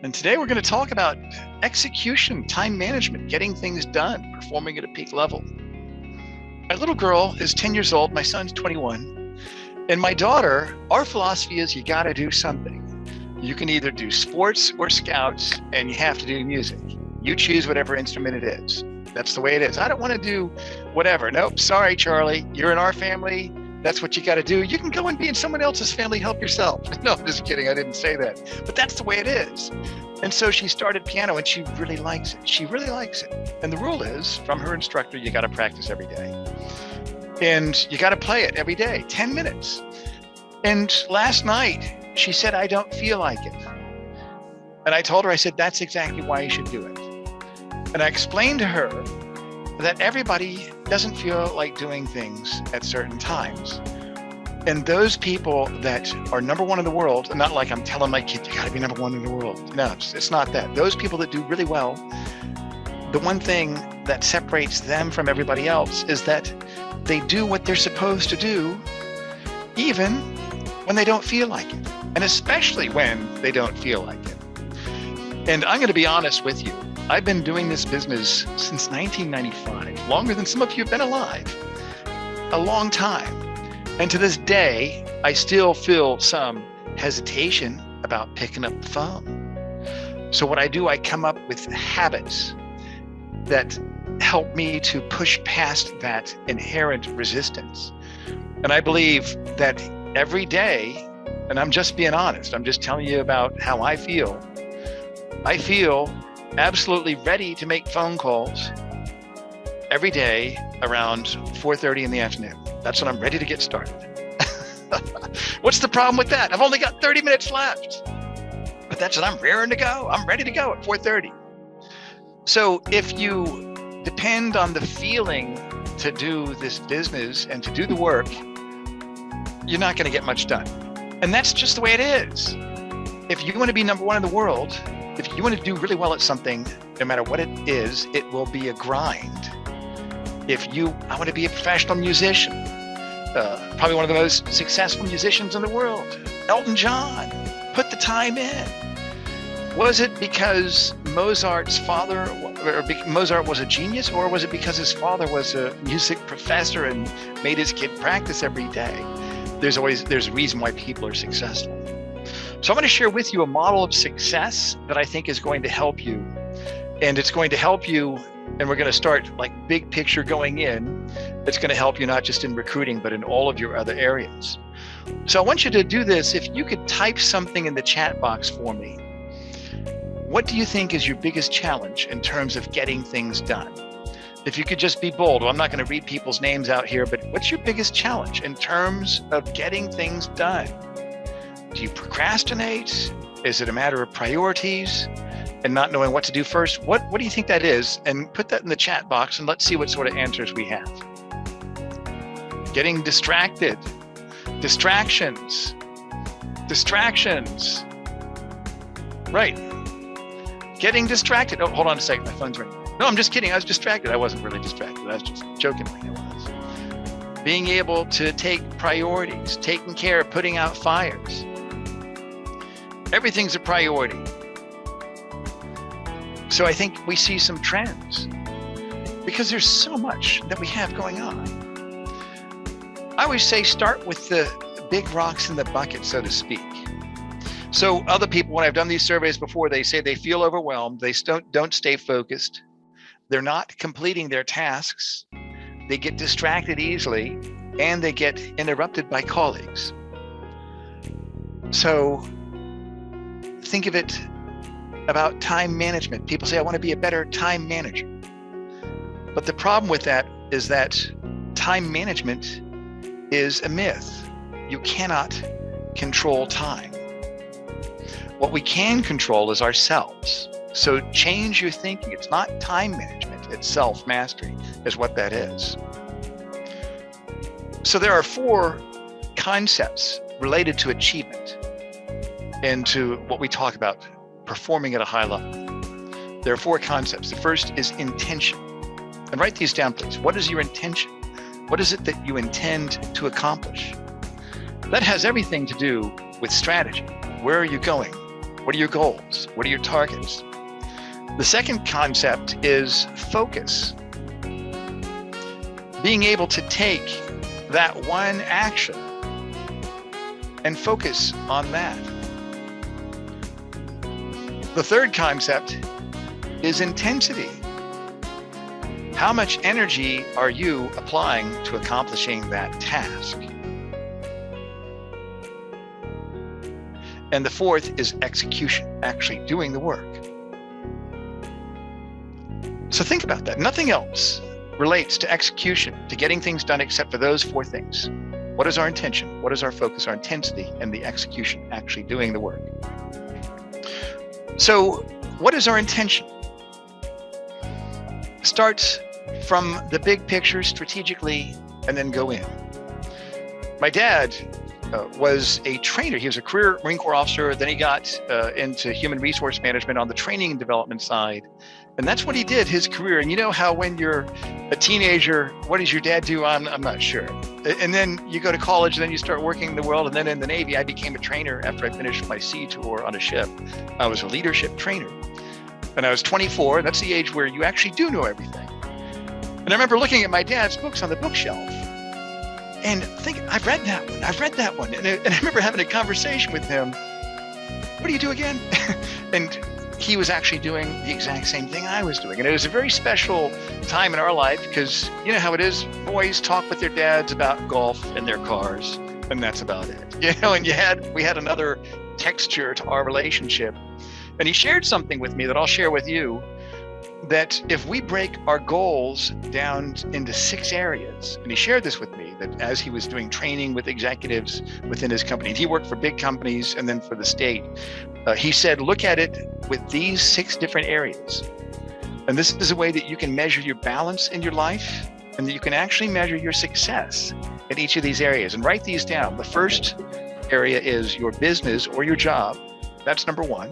And today we're going to talk about execution, time management, getting things done, performing at a peak level. My little girl is 10 years old, my son's 21, and my daughter, our philosophy is you got to do something. You can either do sports or scouts, and you have to do music. You choose whatever instrument it is. That's the way it is. I don't want to do whatever. Nope, sorry, Charlie, you're in our family. That's what you got to do. You can go and be in someone else's family, help yourself. No, I'm just kidding. I didn't say that. But that's the way it is. And so she started piano and she really likes it. She really likes it. And the rule is, from her instructor, you got to practice every day. And you got to play it every day, 10 minutes. And last night, she said, I don't feel like it. And I told her, I said, that's exactly why you should do it. And I explained to her that everybody doesn't feel like doing things at certain times. And those people that are number one in the world, and not like I'm telling my kid, you gotta be number one in the world. No, it's not that. Those people that do really well, the one thing that separates them from everybody else is that they do what they're supposed to do, even when they don't feel like it. And especially when they don't feel like it. And I'm gonna be honest with you. I've been doing this business since 1995, longer than some of you have been alive, a long time. And to this day, I still feel some hesitation about picking up the phone. So what I do, I come up with habits that help me to push past that inherent resistance. And I believe that every day, and I'm just being honest, I'm just telling you about how I feel absolutely ready to make phone calls every day around 4:30 in the afternoon. That's when I'm ready to get started. What's the problem with that? I've only got 30 minutes left, but that's when I'm raring to go. I'm ready to go at 4:30. So if you depend on the feeling to do this business and to do the work, you're not going to get much done. And that's just the way it is. If you want to be number one in the world, if you want to do really well at something, no matter what it is, it will be a grind. I want to be a professional musician, probably one of the most successful musicians in the world, Elton John, put the time in. Was it because Mozart's father, Mozart was a genius, or was it because his father was a music professor and made his kid practice every day? There's a reason why people are successful. So I'm going to share with you a model of success that I think is going to help you. And it's going to help you, and we're going to start like big picture going in. It's going to help you not just in recruiting, but in all of your other areas. So I want you to do this. If you could type something in the chat box for me. What do you think is your biggest challenge in terms of getting things done? If you could just be bold. Well, I'm not going to read people's names out here, but what's your biggest challenge in terms of getting things done? Do you procrastinate? Is it a matter of priorities and not knowing what to do first? What do you think that is? And put that in the chat box and let's see what sort of answers we have. Getting distracted. Distractions. Right. Getting distracted. Oh, hold on a second. My phone's ringing. No, I'm just kidding. I was distracted. I wasn't really distracted. I was just jokingly. I was. Being able to take priorities, taking care of putting out fires. Everything's a priority. So I think we see some trends because there's so much that we have going on. I always say start with the big rocks in the bucket, so to speak. So other people, when I've done these surveys before, they say they feel overwhelmed. They don't stay focused. They're not completing their tasks. They get distracted easily and they get interrupted by colleagues. So think of it about time management. People say, I want to be a better time manager. But the problem with that is that time management is a myth. You cannot control time. What we can control is ourselves. So change your thinking. It's not time management, it's self-mastery is what that is. So there are 4 concepts related to achievement and to what we talk about performing at a high level. There are 4 concepts. The first is intention. And write these down, please. What is your intention? What is it that you intend to accomplish? That has everything to do with strategy. Where are you going? What are your goals? What are your targets? The second concept is focus. Being able to take that one action and focus on that. The third concept is intensity. How much energy are you applying to accomplishing that task? And the fourth is execution, actually doing the work. So think about that. Nothing else relates to execution, to getting things done, except for those four things. What is our intention? What is our focus, our intensity, and the execution, actually doing the work? So what is our intention? Starts from the big picture strategically and then go in. My dad was a trainer. He was a career Marine Corps officer. Then he got into human resource management on the training and development side. And that's what he did his career. And you know how when you're a teenager, what does your dad do? I'm not sure. And then you go to college, and then you start working in the world. And then in the Navy, I became a trainer after I finished my sea tour on a ship. I was a leadership trainer. And I was 24. That's the age where you actually do know everything. And I remember looking at my dad's books on the bookshelf and thinking, I've read that one. And I remember having a conversation with him. What do you do again? And he was actually doing the exact same thing I was doing. And it was a very special time in our life because you know how it is, boys talk with their dads about golf and their cars, and that's about it. You know, and we had another texture to our relationship. And he shared something with me that I'll share with you, that if we break our goals down into 6 areas, and he shared this with me, that as he was doing training with executives within his company, and he worked for big companies and then for the state, he said, look at it with these 6 different areas. And this is a way that you can measure your balance in your life, and that you can actually measure your success in each of these areas. And write these down. The first area is your business or your job. That's number 1.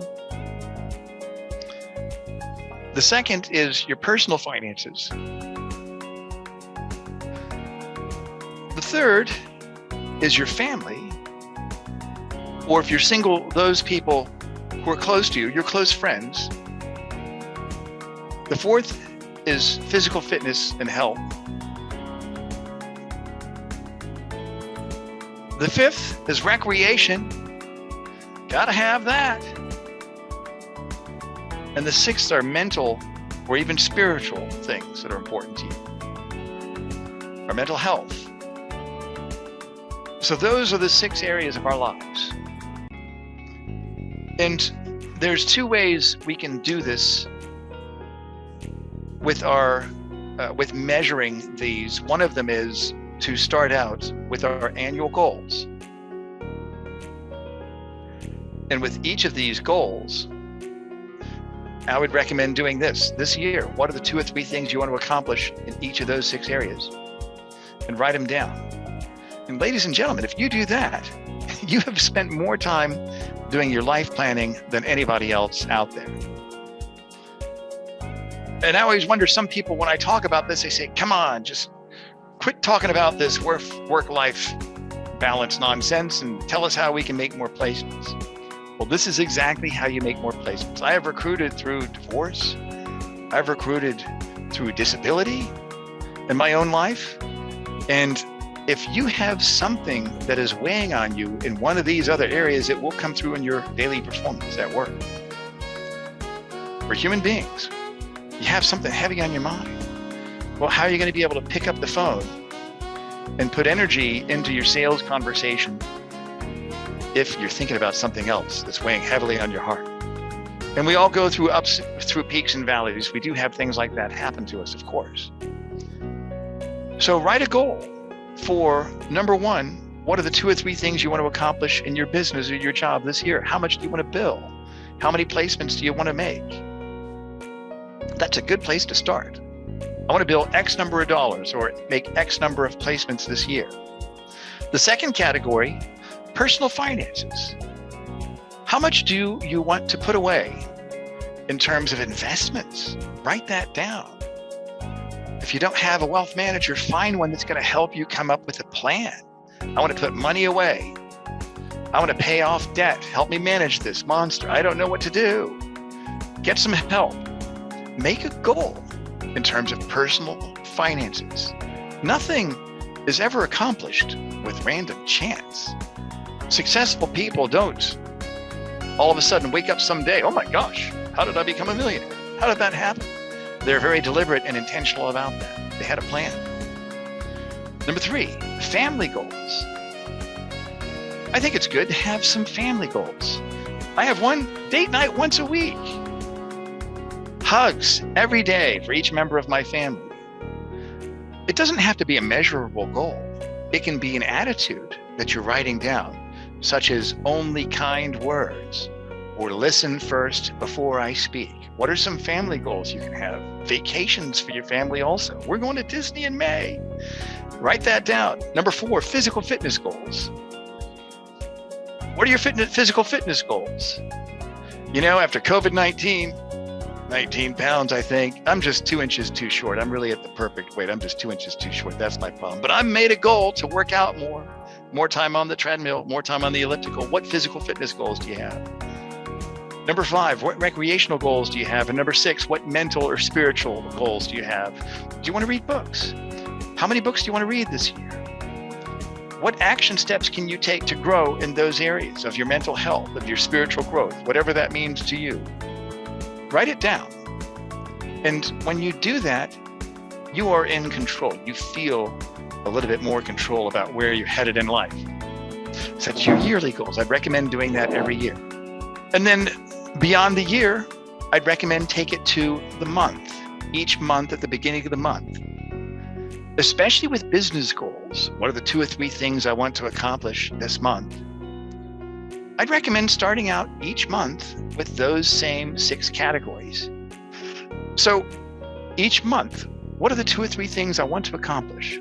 The second is your personal finances. The third is your family, or if you're single, those people who are close to you, your close friends. The fourth is physical fitness and health. The fifth is recreation. Gotta have that. And the sixth are mental or even spiritual things that are important to you. Our mental health. So those are the 6 areas of our lives. And there's 2 ways we can do this with with measuring these. One of them is to start out with our annual goals. And with each of these goals, I would recommend doing this year. What are the 2 or 3 things you want to accomplish in each of those 6 areas? And write them down. And ladies and gentlemen, if you do that, you have spent more time doing your life planning than anybody else out there. And I always wonder, some people, when I talk about this, they say, come on, just quit talking about this work-life balance nonsense and tell us how we can make more placements. Well, this is exactly how you make more placements. I have recruited through divorce. I've recruited through disability in my own life. And if you have something that is weighing on you in one of these other areas, it will come through in your daily performance at work. We're human beings. You have something heavy on your mind. Well, how are you going to be able to pick up the phone and put energy into your sales conversation if you're thinking about something else that's weighing heavily on your heart? And we all go through peaks and valleys. We do have things like that happen to us, of course. So write a goal for number 1. What are the 2 or 3 things you want to accomplish in your business or your job this year? How much do you want to bill? How many placements do you want to make? That's a good place to start. I want to bill X number of dollars or make X number of placements this year. The second category, personal finances. How much do you want to put away in terms of investments? Write that down. If you don't have a wealth manager, find one that's going to help you come up with a plan. I want to put money away I want to pay off debt. Help me manage this monster. I don't know what to do. Get some help. Make a goal in terms of personal finances. Nothing is ever accomplished with random chance. Successful people don't all of a sudden wake up someday, oh my gosh, how did I become a millionaire? How did that happen? They're very deliberate and intentional about that. They had a plan. Number 3, family goals. I think it's good to have some family goals. I have one date night once a week. Hugs every day for each member of my family. It doesn't have to be a measurable goal. It can be an attitude that you're writing down, such as only kind words or listen first before I speak. What are some family goals you can have? Vacations for your family also. We're going to Disney in May. Write that down. Number 4, physical fitness goals. What are your physical fitness goals? You know, after COVID-19, 19 pounds, I think. I'm just 2 inches too short. I'm really at the perfect weight. I'm just 2 inches too short. That's my problem. But I made a goal to work out more time on the treadmill, more time on the elliptical. What physical fitness goals do you have? Number 5, what recreational goals do you have? And number 6, what mental or spiritual goals do you have? Do you want to read books? How many books do you want to read this year? What action steps can you take to grow in those areas of your mental health, of your spiritual growth, whatever that means to you? Write it down. And when you do that, you are in control. You feel a little bit more control about where you're headed in life. Set your yearly goals. I'd recommend doing that every year. And then beyond the year, I'd recommend take it to the month, each month at the beginning of the month. Especially with business goals, what are the 2 or 3 things I want to accomplish this month? I'd recommend starting out each month with those same 6 categories. So each month, what are the 2 or 3 things I want to accomplish?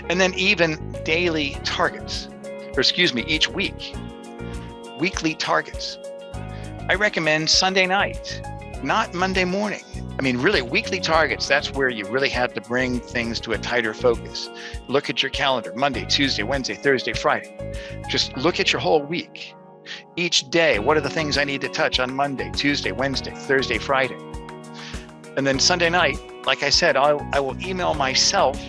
And then even daily targets, each week, weekly targets. I recommend Sunday night, not Monday morning. I mean, really, weekly targets, that's where you really have to bring things to a tighter focus. Look at your calendar, Monday, Tuesday, Wednesday, Thursday, Friday. Just look at your whole week. Each day, what are the things I need to touch on Monday, Tuesday, Wednesday, Thursday, Friday? And then Sunday night, like I said, I will email myself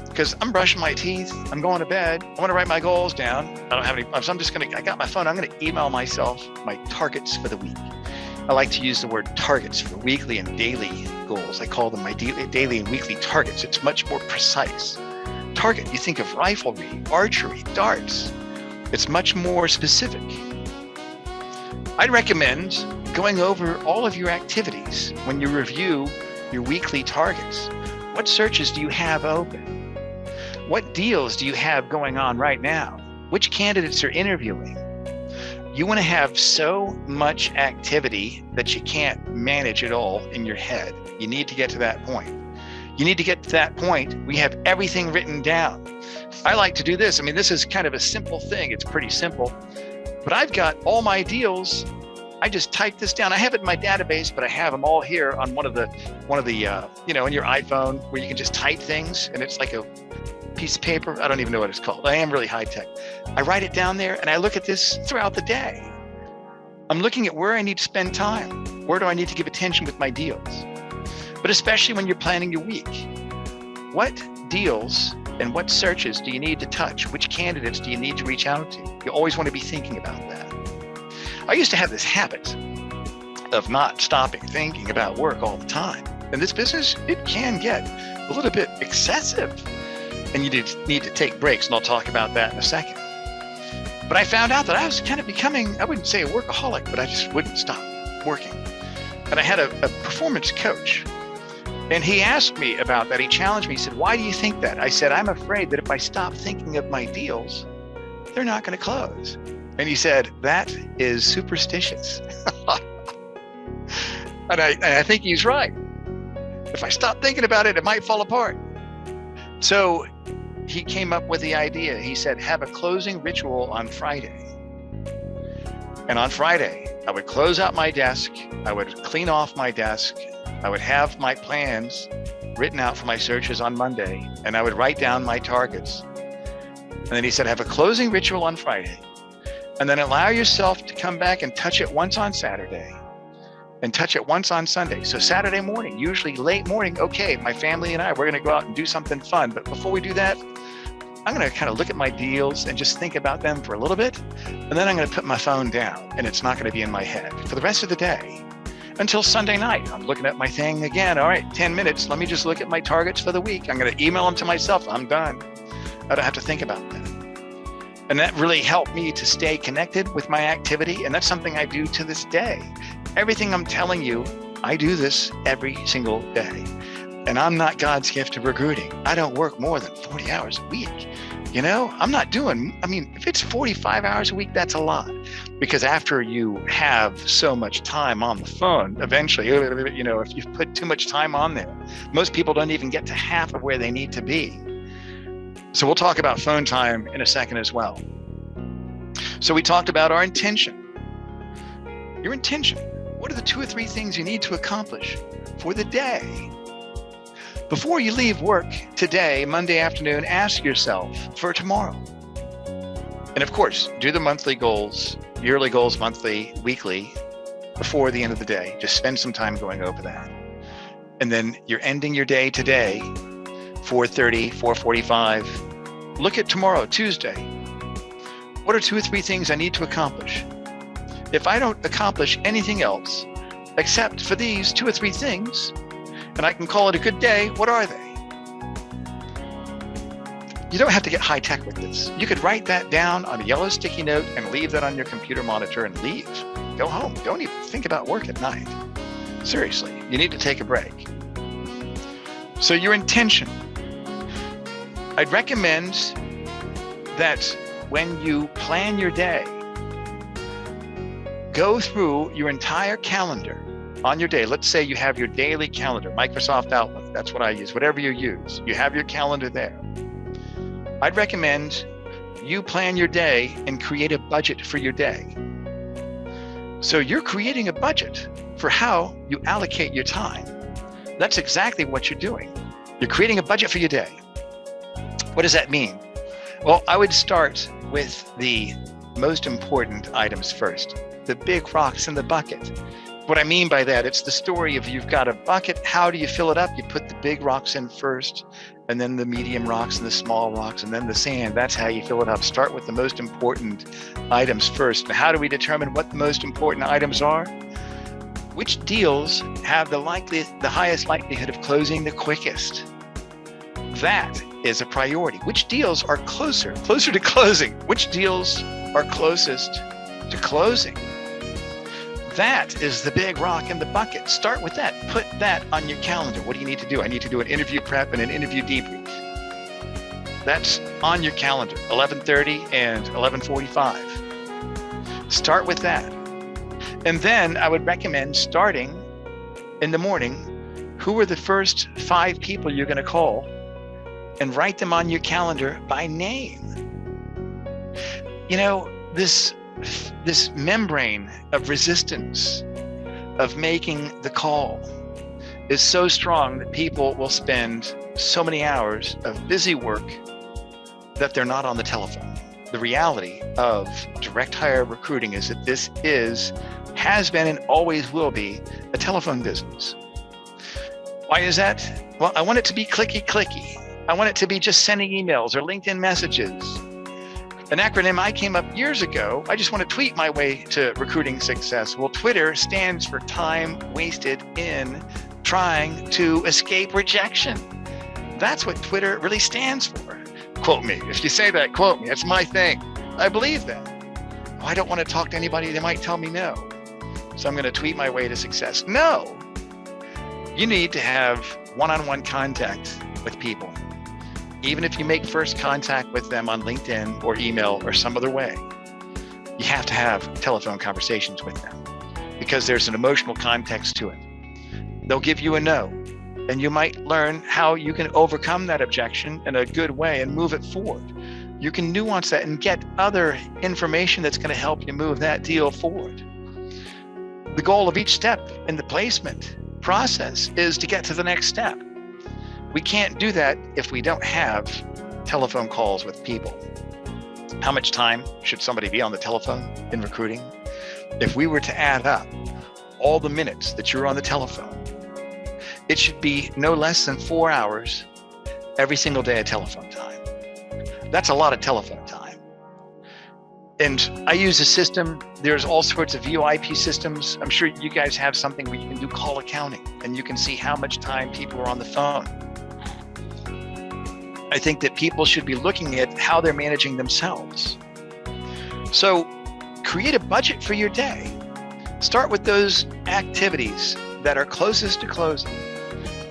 because I'm brushing my teeth, I'm going to bed, I want to write my goals down. I don't have any, so I got my phone, I'm going to email myself my targets for the week. I like to use the word targets for weekly and daily goals. I call them my daily and weekly targets. It's much more precise. Target, you think of riflery, archery, darts. It's much more specific. I'd recommend going over all of your activities when you review your weekly targets. What searches do you have open? What deals do you have going on right now? Which candidates are interviewing? You want to have so much activity that you can't manage it all in your head. You need to get to that point. You need to get to that point. We have everything written down. I like to do this. I mean, this is kind of a simple thing. It's pretty simple, but I've got all my deals. I just type this down. I have it in my database, but I have them all here on one of the, in your iPhone where you can just type things and it's like a piece of paper. I don't even know what it's called. I am really high tech. I write it down there and I look at this throughout the day. I'm looking at where I need to spend time. Where do I need to give attention with my deals? But especially when you're planning your week, what deals and what searches do you need to touch? Which candidates do you need to reach out to? You always want to be thinking about that. I used to have this habit of not stopping thinking about work all the time. In this business, it can get a little bit excessive. And you need to take breaks, and I'll talk about that in a second. But I found out that I was kind of becoming, I wouldn't say a workaholic, but I just wouldn't stop working. And I had a performance coach, and he asked me about that. He challenged me. He said, why do you think that? I said, I'm afraid that if I stop thinking of my deals, they're not going to close. And he said, that is superstitious. And I think he's right. If I stop thinking about it, it might fall apart. So he came up with the idea. He said, have a closing ritual on Friday. And on Friday, I would close out my desk. I would clean off my desk. I would have my plans written out for my searches on Monday. And I would write down my targets. And then he said, have a closing ritual on Friday, and then allow yourself to come back and touch it once on Saturday and touch it once on Sunday. So Saturday morning, usually late morning, okay, my family and I, we're going to go out and do something fun. But before we do that, I'm going to kind of look at my deals and just think about them for a little bit. And then I'm going to put my phone down, and it's not going to be in my head for the rest of the day until Sunday night. I'm looking at my thing again. All right, 10 minutes. Let me just look at my targets for the week. I'm going to email them to myself. I'm done. I don't have to think about that. And that really helped me to stay connected with my activity. And that's something I do to this day. Everything I'm telling you, I do this every single day. And I'm not God's gift to recruiting. I don't work more than 40 hours a week. I'm not doing, if it's 45 hours a week, that's a lot. Because after you have so much time on the phone, eventually, if you've put too much time on there, most people don't even get to half of where they need to be. So we'll talk about phone time in a second as well. So we talked about our intention. Your intention. What are the 2 or 3 things you need to accomplish for the day? Before you leave work today, Monday afternoon, ask yourself for tomorrow. And of course, do the monthly goals, yearly goals, monthly, weekly, before the end of the day. Just spend some time going over that. And then you're ending your day today, 4:30, 4:45. Look at tomorrow, Tuesday. What are 2 or 3 things I need to accomplish? If I don't accomplish anything else except for these 2 or 3 things, and I can call it a good day, what are they? You don't have to get high tech with this. You could write that down on a yellow sticky note and leave that on your computer monitor and leave. Go home. Don't even think about work at night. Seriously, you need to take a break. So your intention. I'd recommend that when you plan your day, go through your entire calendar on your day. Let's say you have your daily calendar, Microsoft Outlook. That's what I use, whatever you use. You have your calendar there. I'd recommend you plan your day and create a budget for your day. So you're creating a budget for how you allocate your time. That's exactly what you're doing. You're creating a budget for your day. What does that mean? Well, I would start with the most important items first, the big rocks in the bucket. What I mean by that, it's the story of you've got a bucket. How do you fill it up? You put the big rocks in first, and then the medium rocks and the small rocks, and then the sand. That's how you fill it up. Start with the most important items first. Now, how do we determine what the most important items are? Which deals have the highest likelihood of closing the quickest? That is a priority. Which deals are closer to closing? Which deals are closest to closing? That is the big rock in the bucket. Start with that. Put that on your calendar. What do you need to do? I need to do an interview prep and an interview debrief. That's on your calendar, 11:30 and 11:45. Start with that. And then I would recommend starting in the morning. Who are the first 5 people you're going to call? And write them on your calendar by name. This membrane of resistance of making the call is so strong that people will spend so many hours of busy work that they're not on the telephone. The reality of direct hire recruiting is that this has been and always will be a telephone business. Why is that? Well, I want it to be clicky. I want it to be just sending emails or LinkedIn messages. An acronym I came up years ago, I just want to tweet my way to recruiting success. Well, Twitter stands for time wasted in trying to escape rejection. That's what Twitter really stands for. Quote me. If you say that, quote me. It's my thing. I believe that. Oh, I don't want to talk to anybody. They might tell me no. So I'm going to tweet my way to success. No. You need to have one-on-one contact with people. Even if you make first contact with them on LinkedIn or email or some other way, you have to have telephone conversations with them because there's an emotional context to it. They'll give you a no, and you might learn how you can overcome that objection in a good way and move it forward. You can nuance that and get other information that's going to help you move that deal forward. The goal of each step in the placement process is to get to the next step. We can't do that if we don't have telephone calls with people. How much time should somebody be on the telephone in recruiting? If we were to add up all the minutes that you're on the telephone, it should be no less than 4 hours every single day of telephone time. That's a lot of telephone time. And I use a system. There's all sorts of VoIP systems. I'm sure you guys have something where you can do call accounting and you can see how much time people are on the phone. I think that people should be looking at how they're managing themselves. So create a budget for your day. Start with those activities that are closest to closing.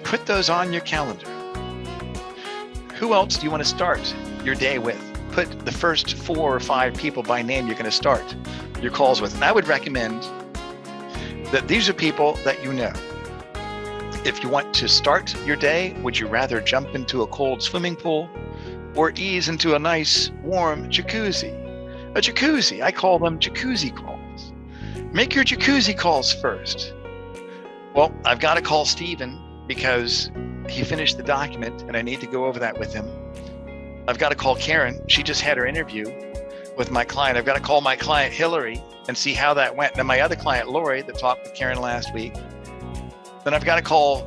Put those on your calendar. Who else do you want to start your day with? Put the first 4 or 5 people by name you're going to start your calls with. And I would recommend that these are people that you know. If you want to start your day, would you rather jump into a cold swimming pool or ease into a nice warm jacuzzi? A jacuzzi, I call them jacuzzi calls. Make your jacuzzi calls first. Well, I've got to call Steven because he finished the document and I need to go over that with him. I've got to call Karen. She just had her interview with my client. I've got to call my client Hillary and see how that went. And my other client, Lori, that talked with Karen last week. Then I've got to call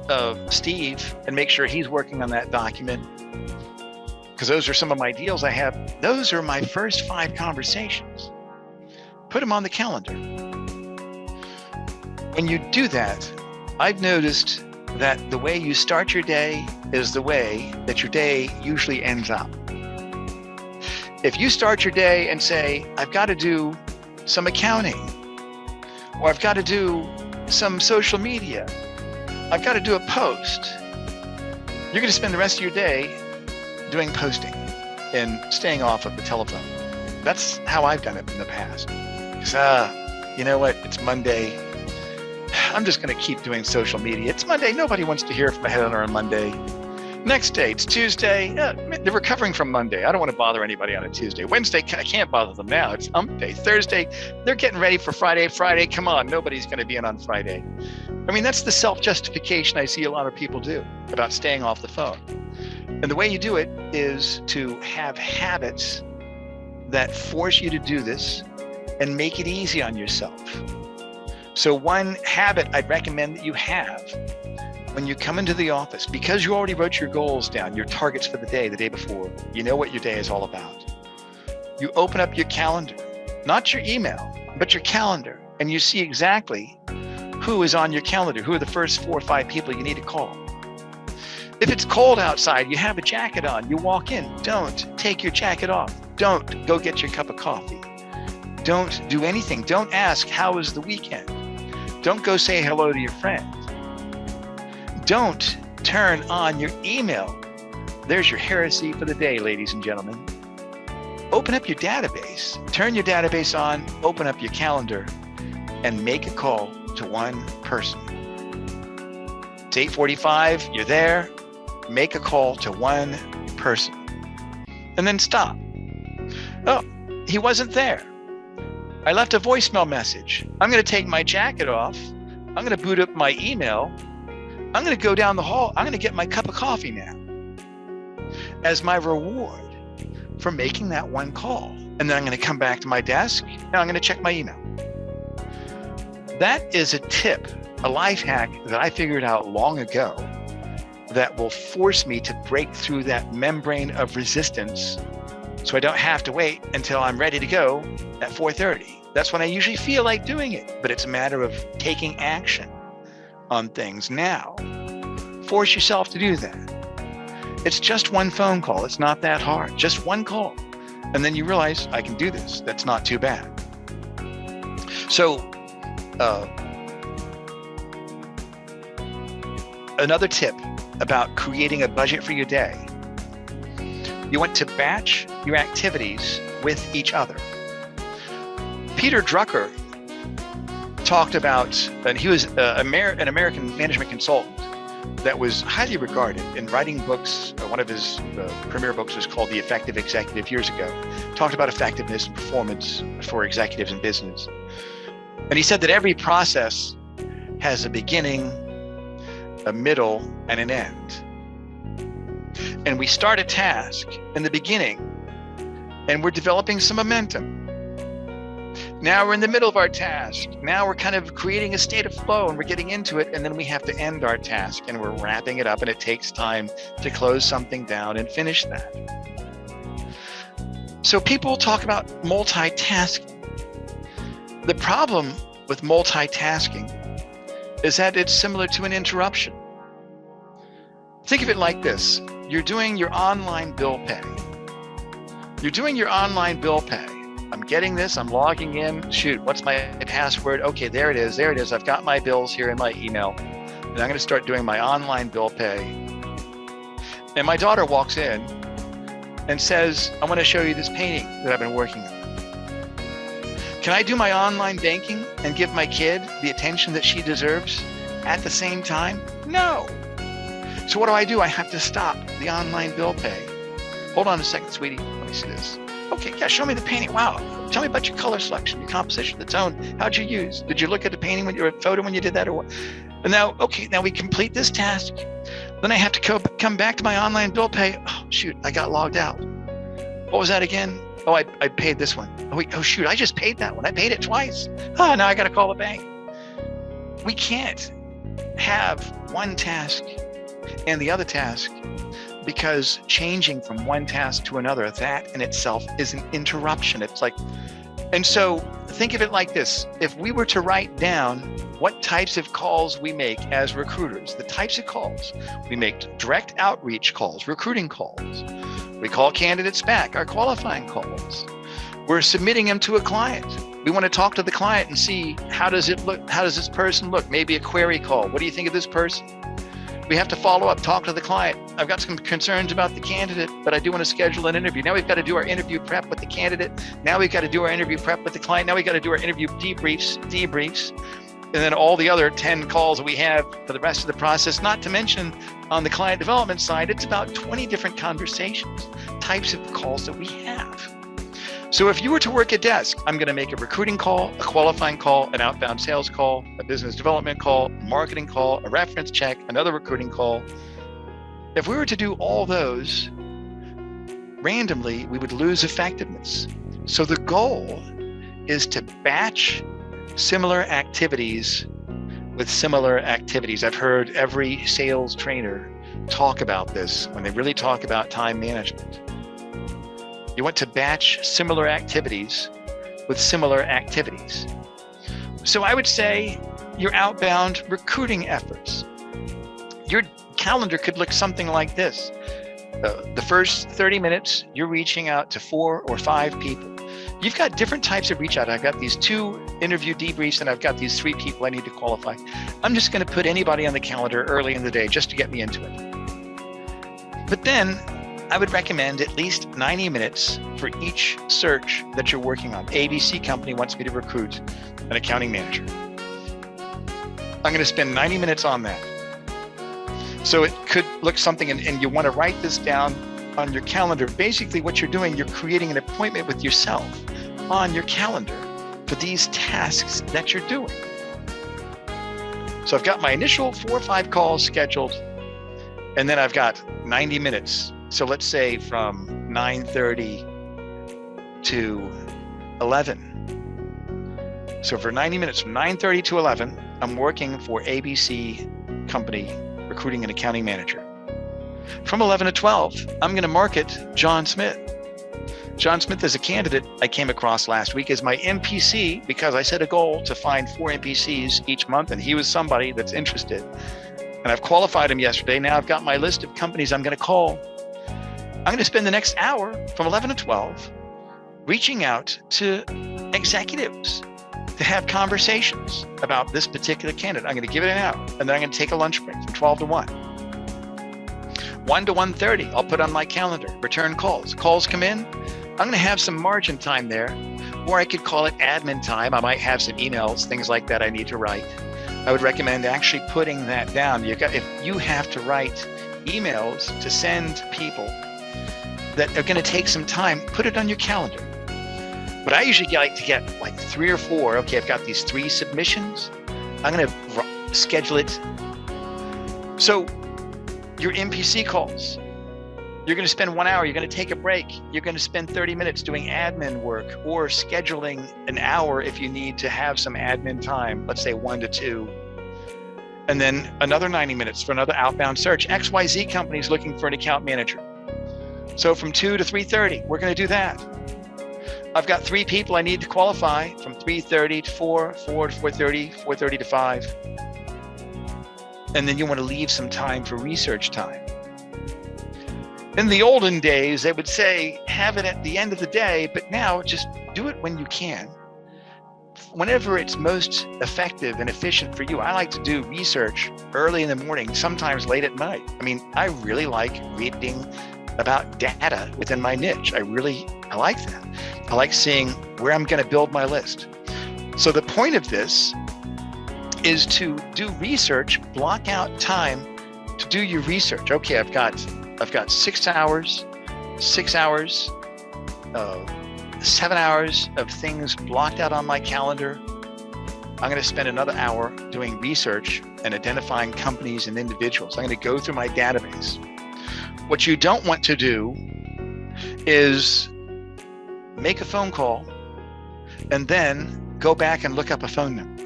Steve and make sure he's working on that document, because those are some of my deals I have. Those are my first 5 conversations. Put them on the calendar. When you do that, I've noticed that the way you start your day is the way that your day usually ends up. If you start your day and say, I've got to do some accounting, or I've got to do some social media, I've got to do a post, you're going to spend the rest of your day doing posting and staying off of the telephone. That's how I've done it in the past. Because, you know what? It's Monday. I'm just going to keep doing social media. It's Monday. Nobody wants to hear from a headhunter on Monday. Next day, it's Tuesday. They're recovering from Monday. I don't want to bother anybody on a Tuesday. Wednesday, I can't bother them now. It's hump day. Thursday, they're getting ready for Friday. Friday, come on. Nobody's going to be in on Friday. I mean, that's the self-justification I see a lot of people do about staying off the phone. And the way you do it is to have habits that force you to do this and make it easy on yourself. So one habit I'd recommend that you have when you come into the office, because you already wrote your goals down, your targets for the day before, you know what your day is all about. You open up your calendar, not your email, but your calendar, and you see exactly who is on your calendar, who are the first 4 or 5 people you need to call. If it's cold outside, you have a jacket on, you walk in, don't take your jacket off. Don't go get your cup of coffee. Don't do anything. Don't ask, how was the weekend? Don't go say hello to your friend. Don't turn on your email. There's your heresy for the day, ladies and gentlemen. Open up your database. Turn your database on, open up your calendar, and make a call to one person. It's 8:45, you're there, make a call to one person. And then stop. Oh, he wasn't there. I left a voicemail message. I'm going to take my jacket off. I'm going to boot up my email. I'm going to go down the hall. I'm going to get my cup of coffee now as my reward for making that one call. And then I'm going to come back to my desk and I'm going to check my email. That is a tip, a life hack that I figured out long ago that will force me to break through that membrane of resistance so I don't have to wait until I'm ready to go at 4:30. That's when I usually feel like doing it, but it's a matter of taking action on things now. Force yourself to do that. It's just one phone call. It's not that hard. Just one call. And then you realize I can do this. That's not too bad. So another tip about creating a budget for your day. You want to batch your activities with each other. Peter Drucker talked about, and he was an American management consultant that was highly regarded in writing books. One of his premier books was called The Effective Executive years ago. Talked about effectiveness and performance for executives in business. And he said that every process has a beginning, a middle, and an end. And we start a task in the beginning and we're developing some momentum. Now we're in the middle of our task. Now we're kind of creating a state of flow and we're getting into it, and then we have to end our task and we're wrapping it up, and it takes time to close something down and finish that. So people talk about multitasking. The problem with multitasking is that it's similar to an interruption. Think of it like this. You're doing your online bill pay. You're doing your online bill pay. I'm getting this, I'm logging in. Shoot, what's my password? Okay, there it is. I've got my bills here in my email. And I'm going to start doing my online bill pay. And my daughter walks in and says, I want to show you this painting that I've been working on. Can I do my online banking and give my kid the attention that she deserves at the same time? No. So what do? I have to stop the online bill pay. Hold on a second, sweetie. Let me see this. Okay, yeah, show me the painting. Wow. Tell me about your color selection, your composition, the tone. How'd you use? Did you look at the painting or photo when you did that or what? And now, okay, now we complete this task. Then I have to come back to my online bill pay. Oh, shoot, I got logged out. What was that again? Oh, I paid this one. Oh, wait, oh, shoot, I just paid that one. I paid it twice. Ah, now I got to call the bank. We can't have one task and the other task, because changing from one task to another, that in itself is an interruption. It's like, and so think of it like this. If we were to write down what types of calls we make as recruiters, the types of calls we make: direct outreach calls, recruiting calls. We call candidates back, our qualifying calls. We're submitting them to a client. We want to talk to the client and see, how does it look? How does this person look? Maybe a query call. What do you think of this person? We have to follow up, talk to the client. I've got some concerns about the candidate, but I do want to schedule an interview. Now we've got to do our interview prep with the candidate. Now we've got to do our interview prep with the client. Now we've got to do our interview debriefs, and then all the other 10 calls we have for the rest of the process. Not to mention on the client development side, it's about 20 different conversations, types of calls that we have. So if you were to work a desk, I'm going to make a recruiting call, a qualifying call, an outbound sales call, a business development call, a marketing call, a reference check, another recruiting call. If we were to do all those randomly, we would lose effectiveness. So the goal is to batch similar activities with similar activities. I've heard every sales trainer talk about this when they really talk about time management. You want to batch similar activities with similar activities. So I would say your outbound recruiting efforts. Your calendar could look something like this. The first 30 minutes, you're reaching out to 4 or 5 people. You've got different types of reach out. I've got these 2 interview debriefs and I've got these 3 people I need to qualify. I'm just going to put anybody on the calendar early in the day just to get me into it. But then I would recommend at least 90 minutes for each search that you're working on. ABC company wants me to recruit an accounting manager. I'm going to spend 90 minutes on that. So it could look something, and you want to write this down on your calendar. Basically what you're doing, you're creating an appointment with yourself on your calendar for these tasks that you're doing. So I've got my initial 4 or 5 calls scheduled, and then I've got 90 minutes. So let's say from 9:30 to 11. So for 90 minutes, from 9:30 to 11, I'm working for ABC company, recruiting an accounting manager. From 11 to 12, I'm going to market John Smith. John Smith is a candidate I came across last week as my NPC, because I set a goal to find 4 NPCs each month, and he was somebody that's interested. And I've qualified him yesterday. Now I've got my list of companies I'm going to call. I'm going to spend the next hour from 11 to 12 reaching out to executives to have conversations about this particular candidate. I'm going to give it an hour, and then I'm going to take a lunch break from 12 to 1. 1 to 1:30, I'll put on my calendar, return calls. Calls come in, I'm going to have some margin time there, or I could call it admin time. I might have some emails, things like that I need to write. I would recommend actually putting that down. If you have to write emails to send people that are going to take some time, put it on your calendar. But I usually like to get like 3 or 4. Okay, I've got these 3 submissions. I'm going to schedule it. So your NPC calls. You're going to spend 1 hour, you're going to take a break. You're going to spend 30 minutes doing admin work or scheduling an hour if you need to have some admin time, let's say 1 to 2. And then another 90 minutes for another outbound search. XYZ company is looking for an account manager. So from 2 to 3:30, we're going to do that. I've got 3 people I need to qualify from 3:30 to 4, 4 to 4:30, 4:30 to 5. And then you want to leave some time for research time. In the olden days, they would say, have it at the end of the day, but now just do it when you can. Whenever it's most effective and efficient for you. I like to do research early in the morning, sometimes late at night. I mean, I really like reading about data within my niche. I like that. I like seeing where I'm going to build my list. So the point of this is to do research, block out time to do your research. Okay, I've got 6 hours, 7 hours of things blocked out on my calendar. I'm going to spend another hour doing research and identifying companies and individuals. I'm going to go through my database. What you don't want to do is make a phone call and then go back and look up a phone number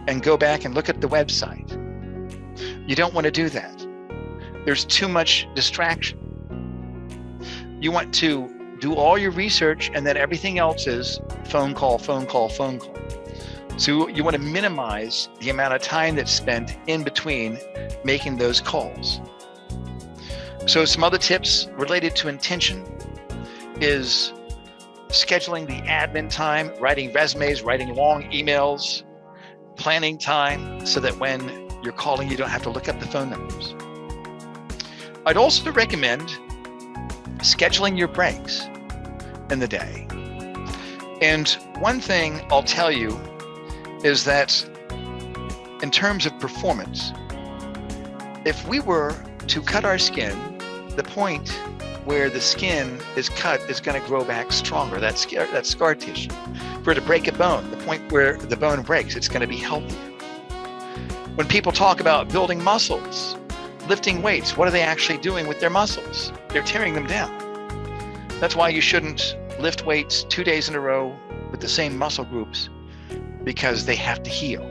and go back and look at the website. You don't want to do that. There's too much distraction. You want to do all your research and then everything else is phone call, phone call, phone call. So you want to minimize the amount of time that's spent in between making those calls. So some other tips related to intention is scheduling the admin time, writing resumes, writing long emails, planning time so that when you're calling, you don't have to look up the phone numbers. I'd also recommend scheduling your breaks in the day. And one thing I'll tell you is that in terms of performance, if we were to cut our skin, the point where the skin is cut is going to grow back stronger. That's scar tissue. If we're to break a bone, the point where the bone breaks, it's going to be healthier. When people talk about building muscles, lifting weights, what are they actually doing with their muscles? They're tearing them down. That's why you shouldn't lift weights 2 days in a row with the same muscle groups, because they have to heal.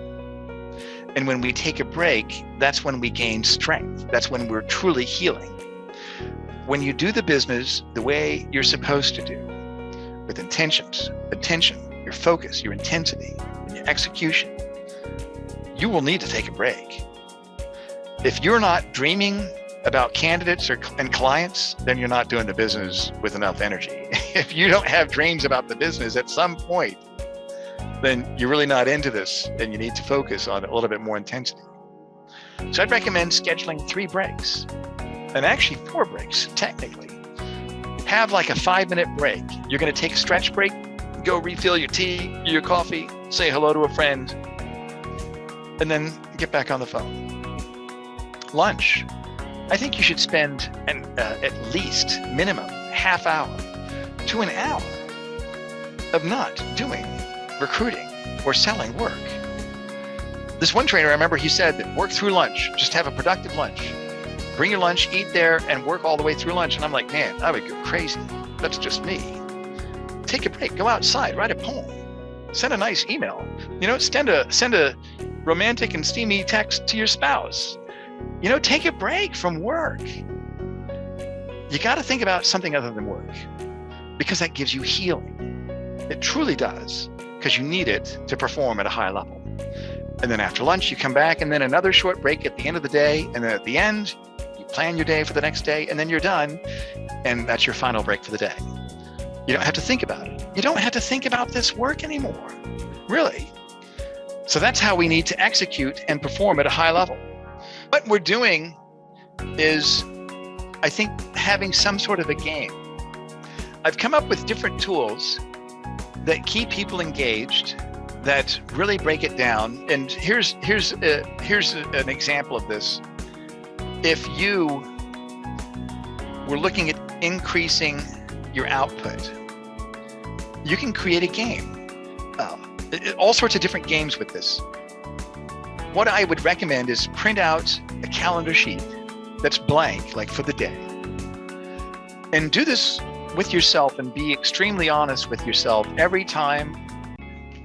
And when we take a break, that's when we gain strength. That's when we're truly healing. When you do the business the way you're supposed to do, with attention, your focus, your intensity, and your execution, you will need to take a break. If you're not dreaming about candidates and clients, then you're not doing the business with enough energy. If you don't have dreams about the business at some point, then you're really not into this and you need to focus on a little bit more intensity. So I'd recommend scheduling 3 breaks, and actually 4 breaks, technically. Have like a 5-minute break. You're going to take a stretch break, go refill your tea, your coffee, say hello to a friend, and then get back on the phone. Lunch. I think you should spend at least minimum half hour to an hour of not doing recruiting or selling work. This one trainer, I remember he said that work through lunch, just have a productive lunch. Bring your lunch, eat there, and work all the way through lunch. And I'm like, man, I would go crazy. That's just me. Take a break, go outside, write a poem, send a nice email. Send a romantic and steamy text to your spouse. Take a break from work. You got to think about something other than work, because that gives you healing. It truly does, because you need it to perform at a high level. And then after lunch, you come back, and then another short break at the end of the day. And then at the end, you plan your day for the next day, and then you're done. And that's your final break for the day. You don't have to think about it. You don't have to think about this work anymore, really. So that's how we need to execute and perform at a high level. What we're doing is, I think, having some sort of a game. I've come up with different tools that keep people engaged, that really break it down. And here's an example of this. If you were looking at increasing your output, you can create a game. All sorts of different games with this. What I would recommend is print out a calendar sheet that's blank, like for the day. And do this with yourself and be extremely honest with yourself. Every time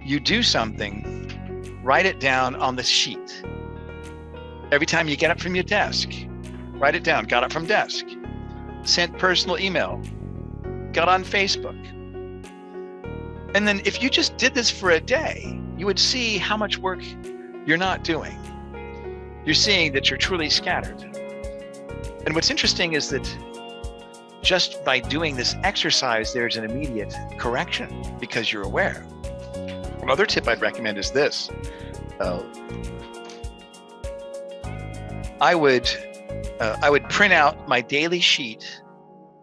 you do something, write it down on the sheet. Every time you get up from your desk, write it down. Got up from desk, sent personal email, got on Facebook. And then if you just did this for a day, you would see how much work you're not doing. You're seeing that you're truly scattered. And what's interesting is that just by doing this exercise, there's an immediate correction because you're aware. Another tip I'd recommend is this. I would print out my daily sheet,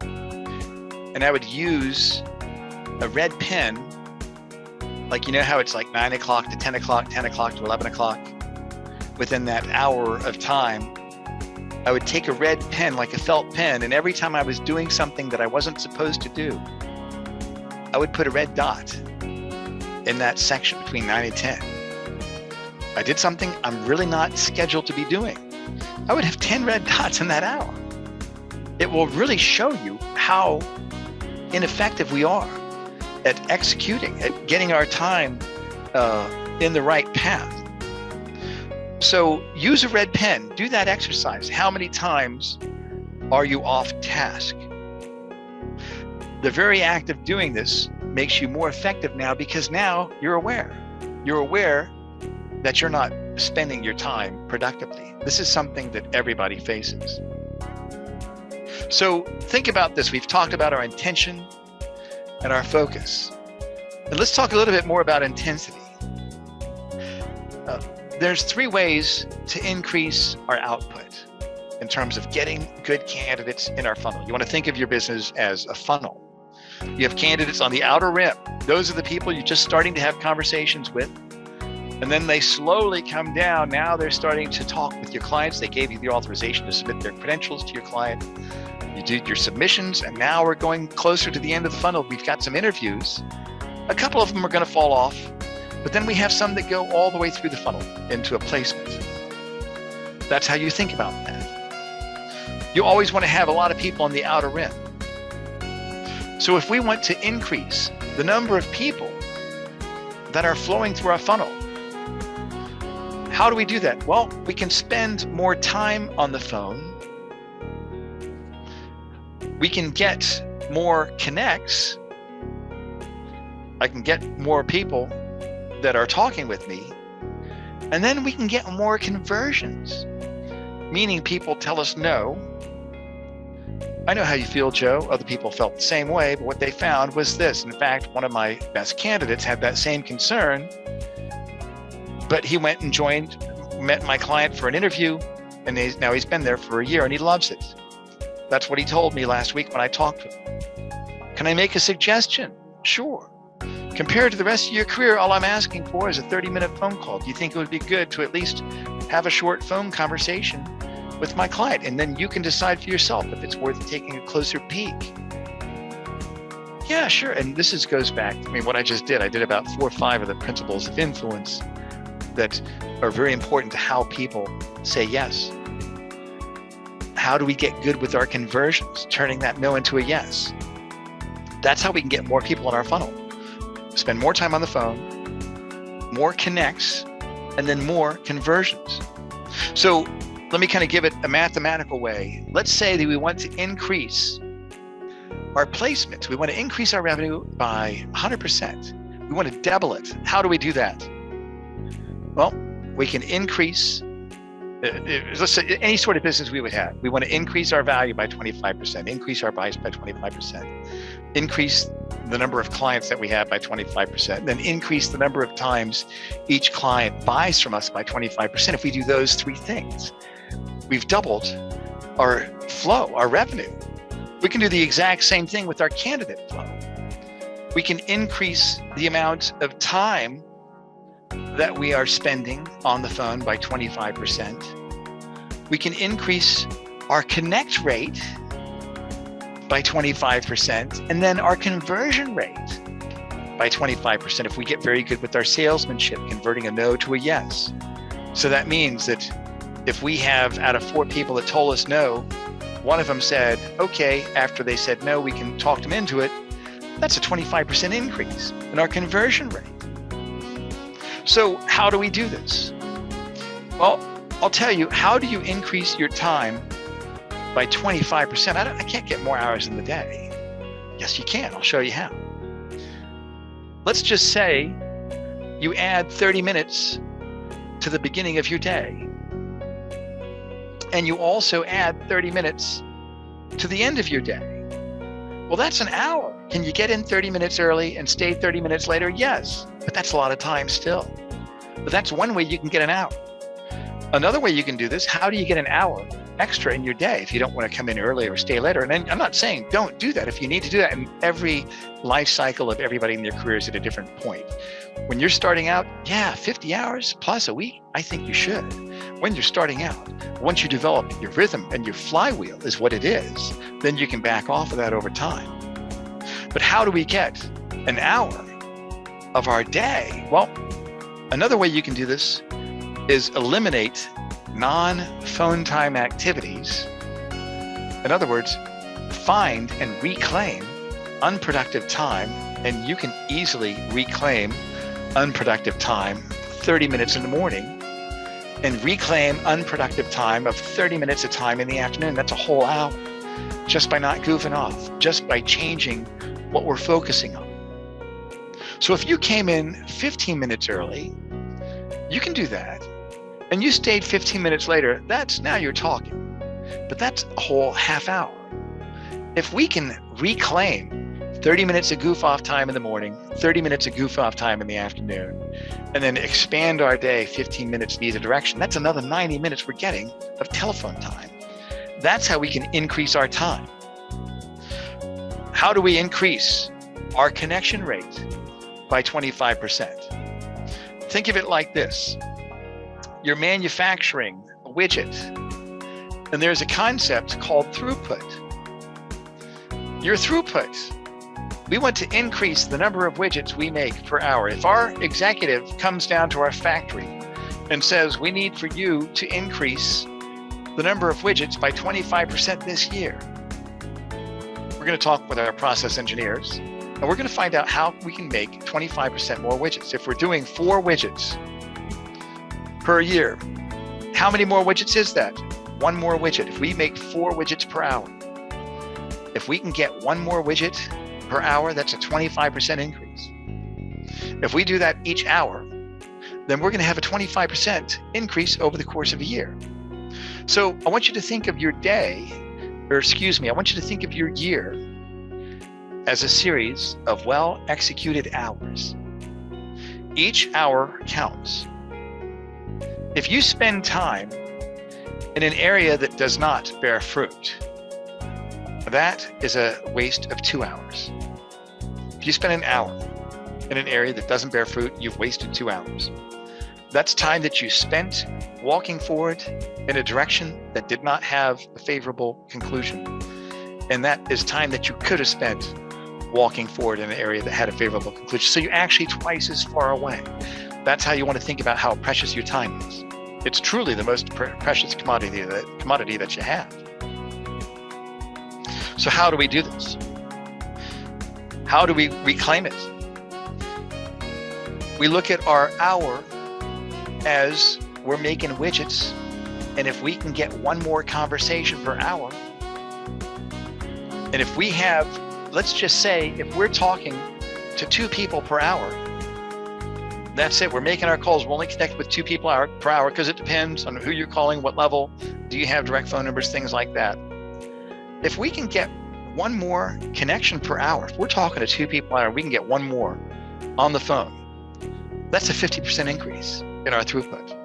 and I would use a red pen, like, you know how it's like 9 o'clock to 10 o'clock, 10 o'clock to 11 o'clock. Within that hour of time, I would take a red pen, like a felt pen, and every time I was doing something that I wasn't supposed to do, I would put a red dot in that section between 9 and 10. I did something I'm really not scheduled to be doing. I would have 10 red dots in that hour. It will really show you how ineffective we are at executing, at getting our time in the right path. So use a red pen, do that exercise. How many times are you off task? The very act of doing this makes you more effective now because now you're aware. You're aware that you're not spending your time productively. This is something that everybody faces. So think about this. We've talked about our intention and our focus. And let's talk a little bit more about intensity. There's 3 ways to increase our output in terms of getting good candidates in our funnel. You want to think of your business as a funnel. You have candidates on the outer rim. Those are the people you're just starting to have conversations with. And then they slowly come down. Now they're starting to talk with your clients. They gave you the authorization to submit their credentials to your client. You did your submissions, and now we're going closer to the end of the funnel. We've got some interviews. A couple of them are going to fall off, but then we have some that go all the way through the funnel into a placement. That's how you think about that. You always want to have a lot of people on the outer rim. So if we want to increase the number of people that are flowing through our funnel, how do we do that? Well, we can spend more time on the phone. We can get more connects. I can get more people that are talking with me. And then we can get more conversions, meaning people tell us no. I know how you feel, Joe. Other people felt the same way, but what they found was this. In fact, one of my best candidates had that same concern, but he went and met my client for an interview, and now he's been there for a year and he loves it. That's what he told me last week when I talked to him. Can I make a suggestion? Sure. Compared to the rest of your career, all I'm asking for is a 30-minute phone call. Do you think it would be good to at least have a short phone conversation with my client? And then you can decide for yourself if it's worth taking a closer peek. Yeah, sure. And this goes back, what I just did. I did about 4 or 5 of the principles of influence that are very important to how people say yes. How do we get good with our conversions, turning that no into a yes? That's how we can get more people in our funnel. Spend more time on the phone, more connects, and then more conversions. So let me kind of give it a mathematical way. Let's say that we want to increase our placements. We want to increase our revenue by 100%. We want to double it. How do we do that? Well, we can increase, let's say any sort of business we would have. We want to increase our value by 25%, increase our price by 25%, increase the number of clients that we have by 25%, then increase the number of times each client buys from us by 25%. If we do those 3 things, we've doubled our flow, our revenue. We can do the exact same thing with our candidate flow. We can increase the amount of time that we are spending on the phone by 25%. We can increase our connect rate by 25%, and then our conversion rate by 25% if we get very good with our salesmanship, converting a no to a yes. So that means that if we have, out of 4 people that told us no, One of them said, okay, after they said no, we can talk them into it. That's a 25% increase in our conversion rate. So how do we do this? Well, I'll tell you, how do you increase your time by 25%? I can't get more hours in the day. Yes, you can. I'll show you how. Let's just say you add 30 minutes to the beginning of your day. And you also add 30 minutes to the end of your day. Well, that's an hour. Can you get in 30 minutes early and stay 30 minutes later? Yes, but that's a lot of time still. But that's one way you can get an hour. Another way you can do this, how do you get an hour extra in your day if you don't want to come in early or stay later? And then I'm not saying don't do that if you need to do that. And every life cycle of everybody in their career is at a different point. When you're starting out, 50 hours plus a week, I think you should. When you're starting out, once you develop your rhythm and your flywheel is what it is, then you can back off of that over time. But how do we get an hour of our day? Well, another way you can do this is eliminate non-phone time activities. In other words, find and reclaim unproductive time, and you can easily reclaim unproductive time 30 minutes in the morning and reclaim unproductive time of 30 minutes of time in the afternoon. That's a whole hour just by not goofing off, just by changing what we're focusing on. So if you came in 15 minutes early, you can do that. And you stayed 15 minutes later, now you're talking, but that's a whole half hour. If we can reclaim 30 minutes of goof off time in the morning, 30 minutes of goof off time in the afternoon, and then expand our day 15 minutes in either direction, that's another 90 minutes we're getting of telephone time. That's how we can increase our time. How do we increase our connection rate by 25%? Think of it like this. You're manufacturing a widget, and there's a concept called throughput. Your throughput, we want to increase the number of widgets we make per hour. If our executive comes down to our factory and says, we need for you to increase the number of widgets by 25% this year, we're going to talk with our process engineers, and we're going to find out how we can make 25% more widgets. If we're doing 4 widgets per year, how many more widgets is that? 1 more widget. If we make 4 widgets per hour, if we can get 1 more widget per hour, that's a 25% increase. If we do that each hour, then we're going to have a 25% increase over the course of a year. So I want you to think of your day, I want you to think of your year as a series of well-executed hours. Each hour counts. If you spend time in an area that does not bear fruit, that is a waste of 2 hours. If you spend an hour in an area that doesn't bear fruit, you've wasted 2 hours. That's time that you spent walking forward in a direction that did not have a favorable conclusion. And that is time that you could have spent walking forward in an area that had a favorable conclusion. So you're actually twice as far away. That's how you want to think about how precious your time is. It's truly the most precious commodity that you have. So how do we do this? How do we reclaim it? We look at our hour as we're making widgets, and if we can get 1 more conversation per hour, and if we have, let's just say, if we're talking to 2 people per hour, that's it. We're making our calls. We'll only connect with 2 people per hour because it depends on who you're calling, what level, do you have direct phone numbers, things like that. If we can get 1 more connection per hour, if we're talking to 2 people per hour, we can get 1 more on the phone. That's a 50% increase in our throughput.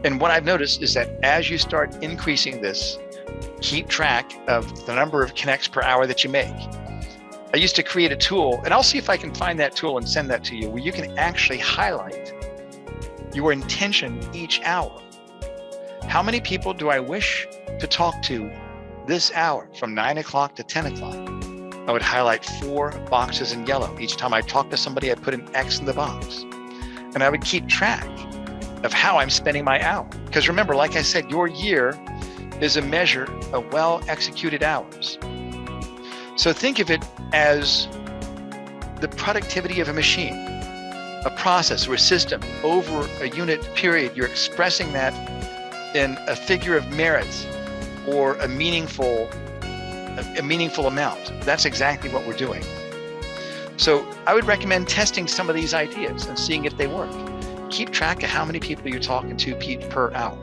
And what I've noticed is that as you start increasing this, keep track of the number of connects per hour that you make. I used to create a tool, and I'll see if I can find that tool and send that to you, where you can actually highlight your intention each hour. How many people do I wish to talk to this hour from 9 o'clock to 10 o'clock? I would highlight 4 boxes in yellow. Each time I talk to somebody, I put an X in the box. And I would keep track of how I'm spending my hour. Because remember, like I said, your year is a measure of well-executed hours. So think of it as the productivity of a machine, a process or a system over a unit period. You're expressing that in a figure of merit or a meaningful amount. That's exactly what we're doing. So I would recommend testing some of these ideas and seeing if they work. Keep track of how many people you're talking to per hour.